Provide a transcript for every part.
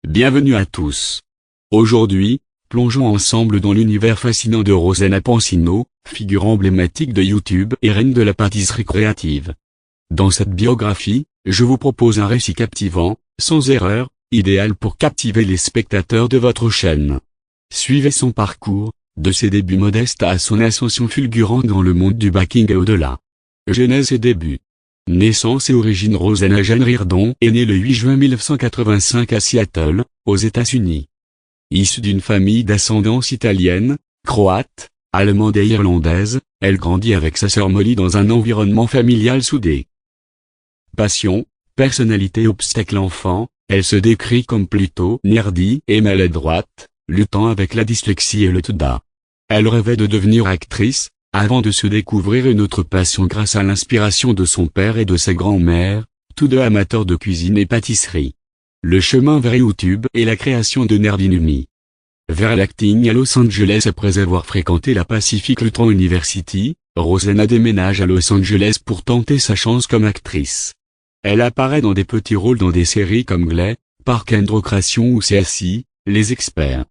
Bienvenue à tous. Aujourd'hui, plongeons ensemble dans l'univers fascinant de Rosanna Pansino, figure emblématique de YouTube et reine de la pâtisserie créative. Dans cette biographie, je vous propose un récit captivant, sans erreur, idéal pour captiver les spectateurs de votre chaîne. Suivez son parcours, de ses débuts modestes à son ascension fulgurante dans le monde du baking et au-delà. Genèse et débuts. Naissance et origine. Rosanna Jane Reardon est née le 8 juin 1985 à Seattle, aux États-Unis. Issue d'une famille d'ascendance italienne, croate, allemande et irlandaise, elle grandit avec sa sœur Molly dans un environnement familial soudé. Passion, personnalité obstacle enfant, elle se décrit comme plutôt nerdy et maladroite, luttant avec la dyslexie et le TDA. Elle rêvait de devenir actrice, avant de se découvrir une autre passion grâce à l'inspiration de son père et de sa grand-mère, tous deux amateurs de cuisine et pâtisserie. Le chemin vers YouTube et la création de Nerdinumi. Vers l'acting à Los Angeles. Après avoir fréquenté la Pacific Lutheran University, Rosanna déménage à Los Angeles pour tenter sa chance comme actrice. Elle apparaît dans des petits rôles dans des séries comme Glee, Parks and Recreation ou CSI, Les Experts.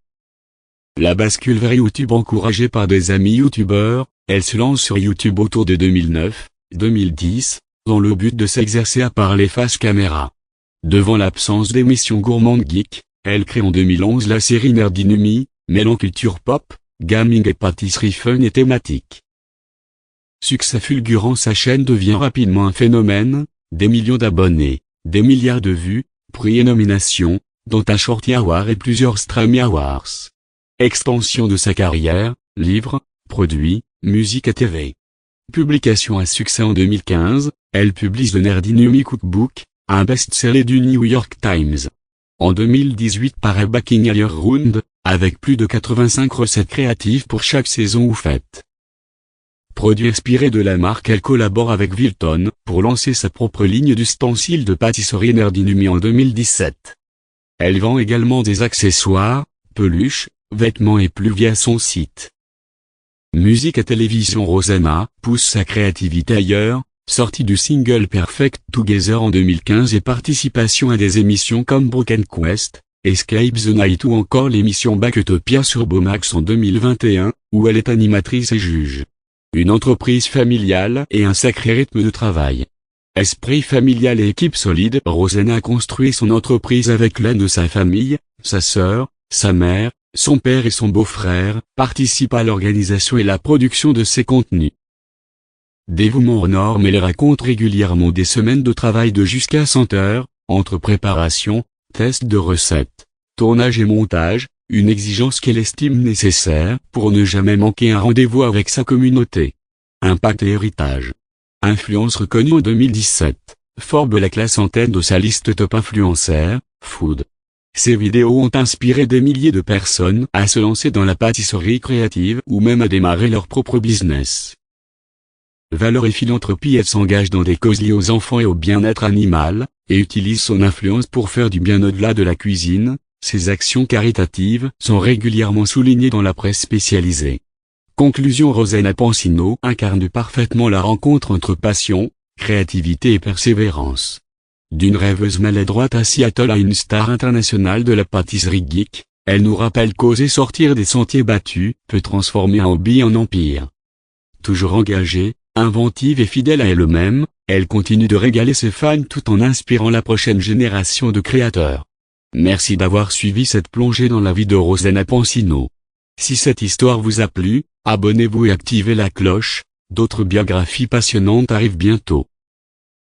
La bascule vers YouTube. Encouragée par des amis youtubeurs, elle se lance sur YouTube autour de 2009-2010, dans le but de s'exercer à parler face caméra. Devant l'absence d'émissions gourmandes geek, elle crée en 2011 la série Nerdinumi, mêlant culture pop, gaming et pâtisserie fun et thématique. Succès fulgurant, sa chaîne devient rapidement un phénomène, des millions d'abonnés, des milliards de vues, prix et nominations, dont un Shorty Award et plusieurs Strammy Awards. Extension de sa carrière, livres, produits, musique et TV. Publication à succès en 2015, elle publie The Nerdinumi Cookbook, un best-seller du New York Times. En 2018 paraît Baking All Year Round, avec plus de 85 recettes créatives pour chaque saison ou fête. Produit inspiré de la marque, elle collabore avec Wilton pour lancer sa propre ligne d'ustensiles de pâtisserie Nerdinumi en 2017. Elle vend également des accessoires, peluches, vêtements et plus via son site. Musique et télévision. Rosanna pousse sa créativité ailleurs, sortie du single Perfect Together en 2015 et participation à des émissions comme Broken Quest, Escape the Night ou encore l'émission Backtopia sur Beaumax en 2021, où elle est animatrice et juge. Une entreprise familiale et un sacré rythme de travail. Esprit familial et équipe solide. Rosanna a construit son entreprise avec l'aide de sa famille, sa sœur, sa mère, son père et son beau-frère, participent à l'organisation et la production de ses contenus. Dévouement aux normes. Elle raconte régulièrement des semaines de travail de jusqu'à 100 heures, entre préparation, test de recettes, tournage et montage, une exigence qu'elle estime nécessaire pour ne jamais manquer un rendez-vous avec sa communauté. Impact et héritage. Influence reconnue en 2017, Forbes la classe en tête de sa liste top influenceurs, food. Ces vidéos ont inspiré des milliers de personnes à se lancer dans la pâtisserie créative ou même à démarrer leur propre business. Valeurs et philanthropie. Elle s'engage dans des causes liées aux enfants et au bien-être animal, et utilise son influence pour faire du bien au-delà de la cuisine. Ses actions caritatives sont régulièrement soulignées dans la presse spécialisée. Conclusion. Rosanna Pansino incarne parfaitement la rencontre entre passion, créativité et persévérance. D'une rêveuse maladroite à Seattle à une star internationale de la pâtisserie geek, elle nous rappelle qu'oser sortir des sentiers battus peut transformer un hobby en empire. Toujours engagée, inventive et fidèle à elle-même, elle continue de régaler ses fans tout en inspirant la prochaine génération de créateurs. Merci d'avoir suivi cette plongée dans la vie de Rosanna Pansino. Si cette histoire vous a plu, abonnez-vous et activez la cloche, d'autres biographies passionnantes arrivent bientôt.